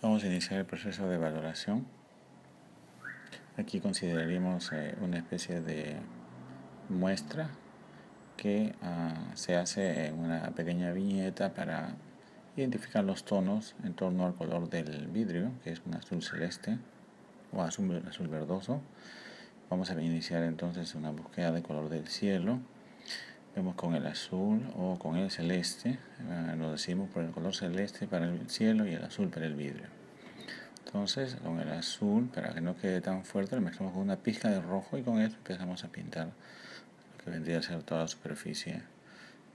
Vamos a iniciar el proceso de valoración. Aquí consideraríamos una especie de muestra que se hace en una pequeña viñeta para identificar los tonos en torno al color del vidrio, que es un azul celeste o azul verdoso. Vamos a iniciar entonces una búsqueda de color del cielo. Vemos con el azul o con el celeste, lo decimos por el color celeste para el cielo y el azul para el vidrio. Entonces, con el azul, para que no quede tan fuerte, lo mezclamos con una pizca de rojo y con eso empezamos a pintar lo que vendría a ser toda la superficie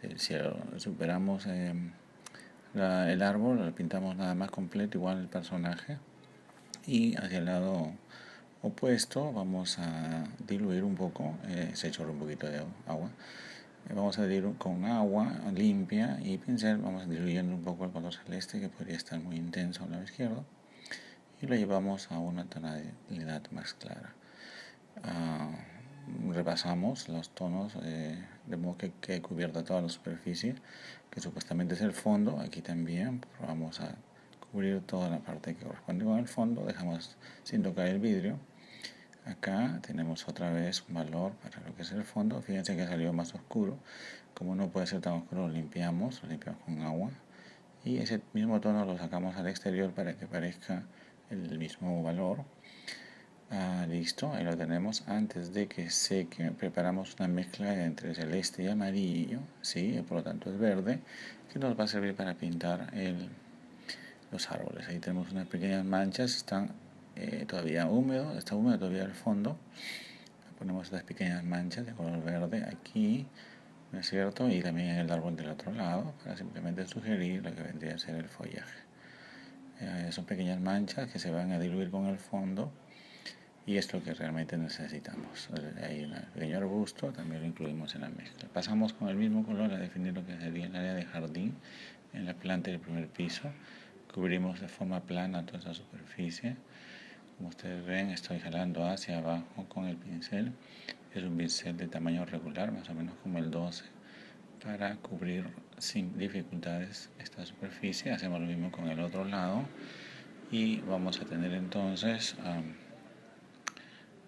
del cielo. Superamos el árbol, lo pintamos nada más completo, igual el personaje. Y hacia el lado opuesto vamos a diluir un poco, se chorra un poquito de agua. Vamos a diluir con agua limpia y pincel, vamos diluyendo un poco el color celeste que podría estar muy intenso al lado izquierdo. Y lo llevamos a una tonalidad más clara. Repasamos los tonos de modo que quede cubierta toda la superficie, que supuestamente es el fondo. Aquí también vamos a cubrir toda la parte que corresponde con el fondo, dejamos sin tocar el vidrio. Acá tenemos otra vez un valor para lo que es el fondo. Fíjense que salió más oscuro. Como no puede ser tan oscuro, lo limpiamos con agua y ese mismo tono lo sacamos al exterior para que parezca el mismo valor. Listo, ahí lo tenemos. Antes de que seque, preparamos una mezcla entre celeste y amarillo, ¿sí? Por lo tanto es verde, que nos va a servir para pintar los árboles. Ahí tenemos unas pequeñas manchas, están todavía húmedos, está húmedo todavía el fondo. Ponemos estas pequeñas manchas de color verde aquí, ¿no es cierto? Y también en el árbol del otro lado, para simplemente sugerir lo que vendría a ser el follaje. Son pequeñas manchas que se van a diluir con el fondo y es lo que realmente necesitamos. Hay un pequeño arbusto, también lo incluimos en la mezcla. Pasamos con el mismo color a definir lo que sería el área de jardín en la planta del primer piso. Cubrimos de forma plana toda esa superficie. Como ustedes ven, estoy jalando hacia abajo con el pincel. Es un pincel de tamaño regular, más o menos como el 12, para cubrir sin dificultades esta superficie. Hacemos lo mismo con el otro lado y vamos a tener entonces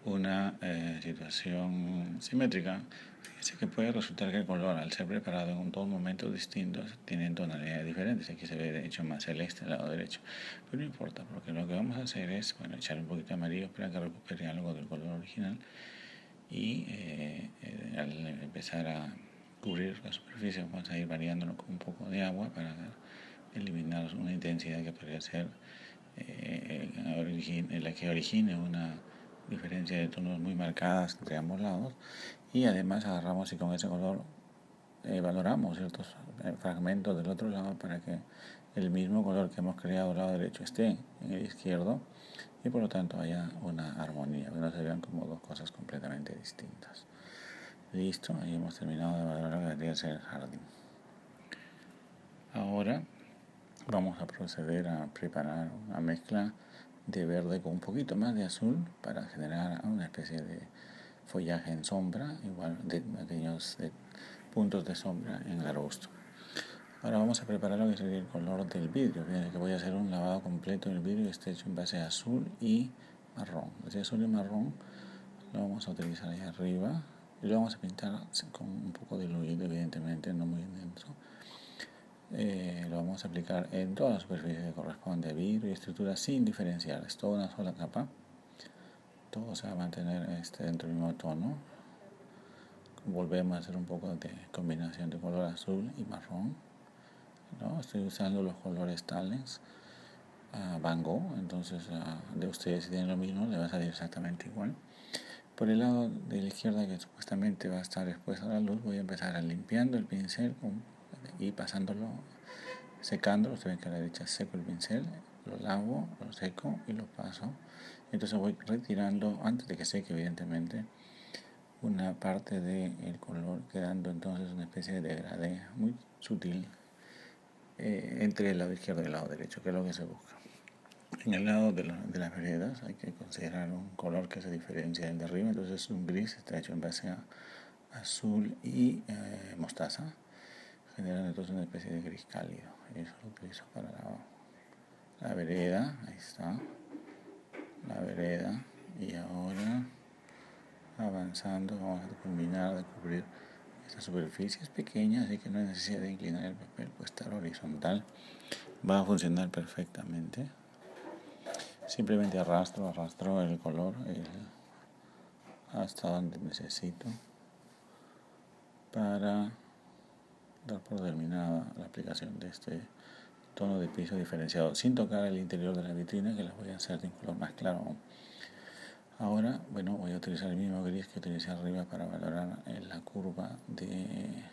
una situación simétrica. Fíjense que puede resultar que el color, al ser preparado en dos momentos distintos, tienen tonalidades diferentes. Aquí se ve de hecho más celeste al lado derecho, pero no importa, porque lo que vamos a hacer es echar un poquito de amarillo para que recupere algo del color original y al empezar a cubrir la superficie vamos a ir variándolo con un poco de agua para eliminar una intensidad que podría ser la que origine una diferencia de tonos muy marcadas entre ambos lados, y además agarramos y con ese color valoramos ciertos fragmentos del otro lado para que el mismo color que hemos creado al lado derecho esté en el izquierdo y por lo tanto haya una armonía, que no se vean como dos cosas completamente distintas. Listo, ahí hemos terminado de valorar lo que debería ser el jardín. Ahora vamos a proceder a preparar una mezcla de verde con un poquito más de azul para generar una especie de follaje en sombra, igual de pequeños puntos de sombra en el arbusto. Ahora vamos a preparar lo que sería el color del vidrio. Fíjense que voy a hacer un lavado completo del vidrio, este hecho en base azul y marrón. Ese azul y marrón lo vamos a utilizar ahí arriba y lo vamos a pintar con un poco diluido, evidentemente, no muy denso. Lo vamos a aplicar en toda la superficie que corresponde a vidrio y estructura sin diferenciar. Es toda una sola capa. Todo se va a mantener dentro del mismo tono. Volvemos a hacer un poco de combinación de color azul y marrón, ¿no? Estoy usando los colores Talens Van Gogh, entonces de ustedes si tienen lo mismo le va a salir exactamente igual. Por el lado de la izquierda, que supuestamente va a estar expuesto a la luz, voy a empezar limpiando el pincel y pasándolo, secándolo. Ustedes ven que a la derecha seco el pincel, lo lavo, lo seco y lo paso. Entonces voy retirando, antes de que seque evidentemente, una parte del color, quedando entonces una especie de degradé muy sutil entre el lado izquierdo y el lado derecho, que es lo que se busca. En el lado de las veredas hay que considerar un color que se diferencia del de arriba, entonces un gris está hecho en base a azul y mostaza, generando entonces una especie de gris cálido, y eso lo utilizo para la vereda, ahí está, la vereda. Y ahora, avanzando, vamos a terminar de cubrir esta superficie. Es pequeña, así que no hay necesidad de inclinar el papel, puede estar horizontal. Va a funcionar perfectamente. Simplemente arrastro el color hasta donde necesito para dar por terminada la aplicación de este tono de piso diferenciado, sin tocar el interior de la vitrina, que las voy a hacer de un color más claro aún. Ahora, bueno, voy a utilizar el mismo gris que utilicé arriba para valorar la curva de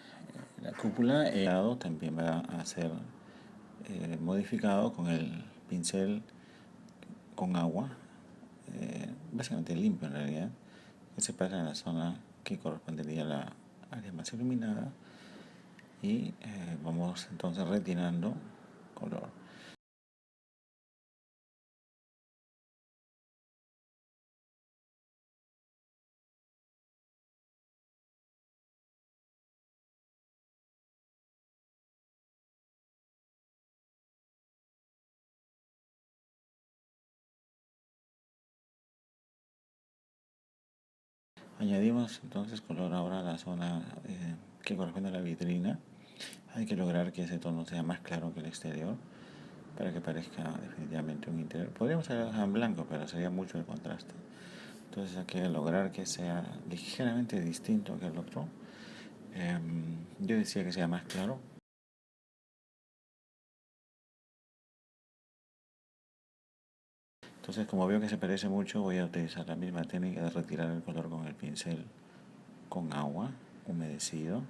la cúpula. El lado también va a ser modificado con el pincel con agua, básicamente limpio en realidad, que se pasa en la zona que correspondería a la área más iluminada y vamos entonces retirando color. Añadimos entonces color ahora a la zona que corresponde a la vitrina. Hay que lograr que ese tono sea más claro que el exterior para que parezca definitivamente un interior. Podríamos hacerlo en blanco, pero sería mucho el contraste. Entonces hay que lograr que sea ligeramente distinto que el otro. Yo decía que sea más claro. Entonces, como veo que se parece mucho, voy a utilizar la misma técnica de retirar el color con el pincel con agua, humedecido.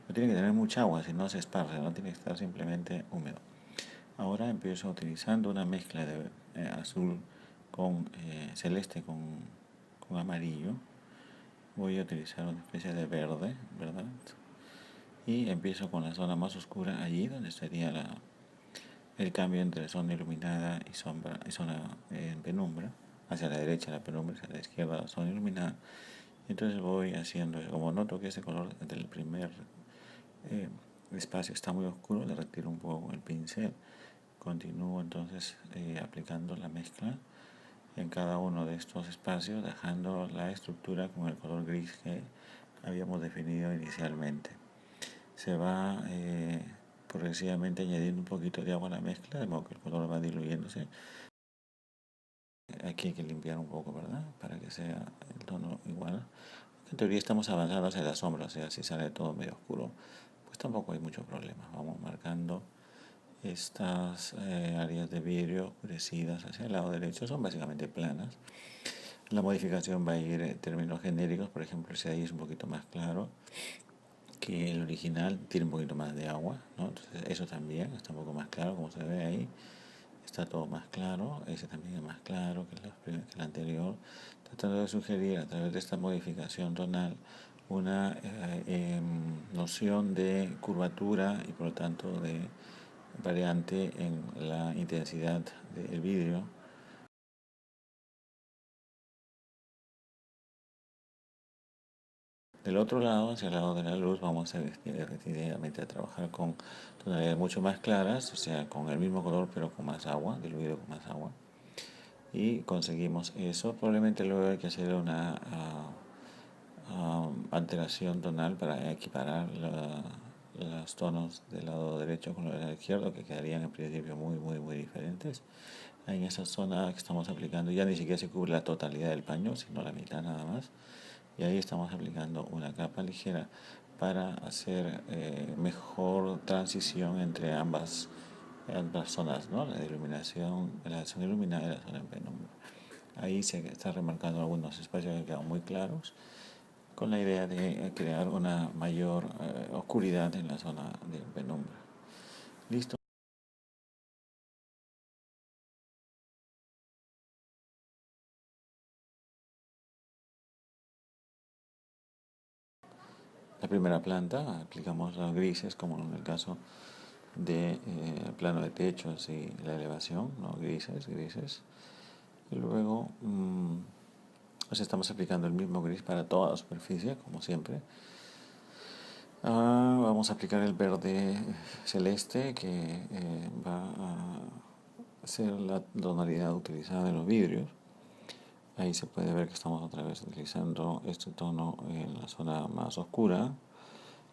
No tiene que tener mucha agua, si no se esparce, no tiene que estar simplemente húmedo. Ahora empiezo utilizando una mezcla de azul con celeste con amarillo. Voy a utilizar una especie de verde, ¿verdad? Y empiezo con la zona más oscura, allí donde estaría el cambio entre zona iluminada y sombra y zona en penumbra. Hacia la derecha la penumbra, hacia la izquierda la zona iluminada. Entonces voy haciendo, como noto que ese color del primer eh, espacio está muy oscuro, le retiro un poco con el pincel. Continúo entonces aplicando la mezcla en cada uno de estos espacios, dejando la estructura con el color gris que habíamos definido inicialmente. Se va progresivamente añadiendo un poquito de agua a la mezcla, de modo que el color va diluyéndose. Aquí hay que limpiar un poco, ¿verdad? Para que sea el tono igual. En teoría estamos avanzando hacia la sombra, o sea, si sale todo medio oscuro, pues tampoco hay mucho problema. Vamos marcando estas áreas de vidrio oscurecidas hacia el lado derecho, son básicamente planas. La modificación va a ir en términos genéricos, por ejemplo, si ahí es un poquito más claro que el original, tiene un poquito más de agua, ¿no? Entonces eso también está un poco más claro, como se ve ahí. Está todo más claro, ese también es más claro que el anterior, tratando de sugerir a través de esta modificación tonal una noción de curvatura y por lo tanto de variante en la intensidad del vidrio. Del otro lado, hacia el lado de la luz, vamos a definitivamente a trabajar con tonalidades mucho más claras, o sea, con el mismo color pero con más agua, diluido con más agua. Y conseguimos eso. Probablemente luego hay que hacer una alteración tonal para equiparar los tonos del lado derecho con el lado izquierdo, que quedarían en principio muy diferentes. En esa zona que estamos aplicando ya ni siquiera se cubre la totalidad del paño, sino la mitad nada más. Y ahí estamos aplicando una capa ligera para hacer mejor transición entre ambas zonas, ¿no? La iluminación, la zona iluminada y la zona en penumbra. Ahí se está remarcando algunos espacios que quedan muy claros, con la idea de crear una mayor oscuridad en la zona de penumbra. Listo. La primera planta aplicamos los grises, como en el caso de plano de techos y la elevación, ¿no? Grises. Y luego pues estamos aplicando el mismo gris para toda la superficie, como siempre. Vamos a aplicar el verde celeste que va a ser la tonalidad utilizada en los vidrios. Ahí se puede ver que estamos otra vez utilizando este tono en la zona más oscura,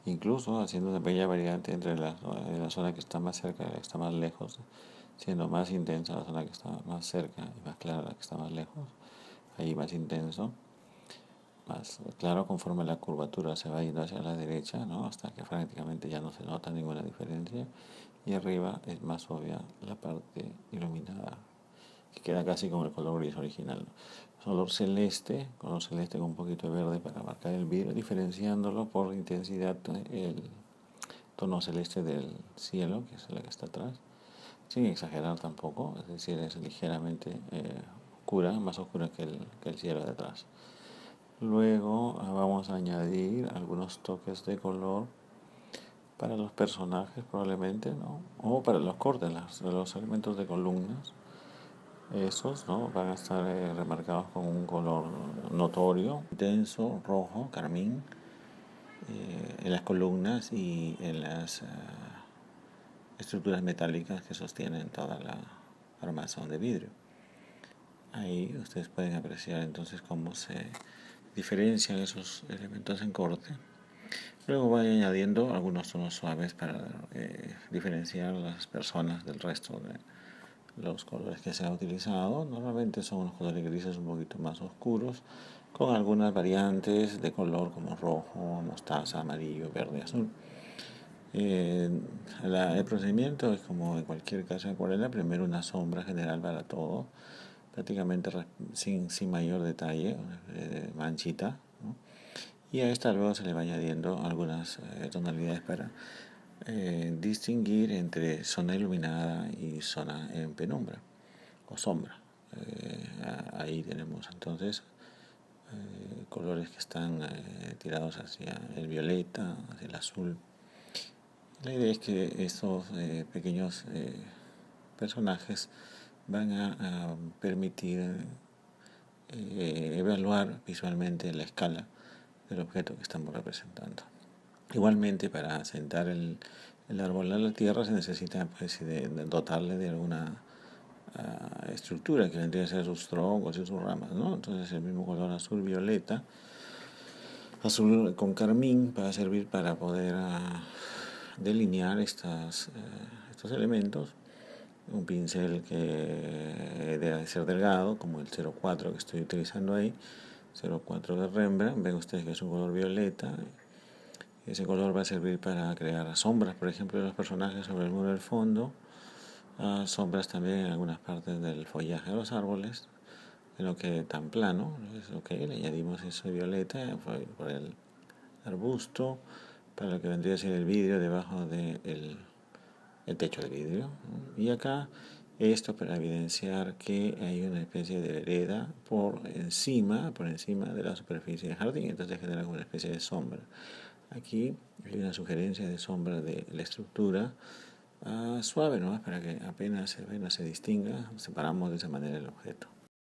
incluso haciendo una bella variante entre la zona que está más cerca y la que está más lejos, siendo más intensa la zona que está más cerca y más clara la que está más lejos. Ahí más intenso, más claro conforme la curvatura se va yendo hacia la derecha, ¿no? Hasta que prácticamente ya no se nota ninguna diferencia. Y arriba es más obvia la parte iluminada, que queda casi como el color gris original. Color celeste con un poquito de verde para marcar el vidrio, diferenciándolo por intensidad el tono celeste del cielo, que es la que está atrás, sin exagerar tampoco, es decir, es ligeramente oscura, más oscura que el cielo de atrás. Luego vamos a añadir algunos toques de color para los personajes probablemente, ¿no? O para los cortes, los segmentos de columnas. Esos, ¿no? Van a estar remarcados con un color notorio, intenso, rojo, carmín, en las columnas y en las estructuras metálicas que sostienen toda la armazón de vidrio. Ahí ustedes pueden apreciar entonces cómo se diferencian esos elementos en corte. Luego voy añadiendo algunos tonos suaves para diferenciar las personas del resto de los colores que se han utilizado. Normalmente son unos colores grises un poquito más oscuros, con algunas variantes de color como rojo, mostaza, amarillo, verde, azul. El procedimiento es como en cualquier caso de acuarela: primero una sombra general para todo, prácticamente sin mayor detalle, manchita, ¿no? Y a esta luego se le va añadiendo algunas tonalidades para distinguir entre zona iluminada y zona en penumbra o sombra. Ahí tenemos entonces colores que están tirados hacia el violeta, hacia el azul. La idea es que estos pequeños personajes van a permitir evaluar visualmente la escala del objeto que estamos representando. Igualmente, para asentar el árbol a la tierra se necesita pues, de dotarle de alguna estructura que vendría a ser sus troncos y sus ramas, ¿no? Entonces el mismo color azul violeta, azul con carmín, va a servir para poder delinear estos elementos. Un pincel que debe ser delgado, como el 04 que estoy utilizando ahí, 04 de Rembrandt. Ven ustedes que es un color violeta. Ese color va a servir para crear sombras, por ejemplo, de los personajes sobre el muro del fondo, sombras también en algunas partes del follaje de los árboles, en lo que tan plano, es lo que le añadimos eso violeta por el arbusto, para lo que vendría a ser el vidrio debajo del techo de vidrio, ¿no? Y acá esto para evidenciar que hay una especie de vereda por encima de la superficie del jardín, entonces genera una especie de sombra. Aquí hay una sugerencia de sombra de la estructura suave, ¿no? Para que apenas se distinga, separamos de esa manera el objeto.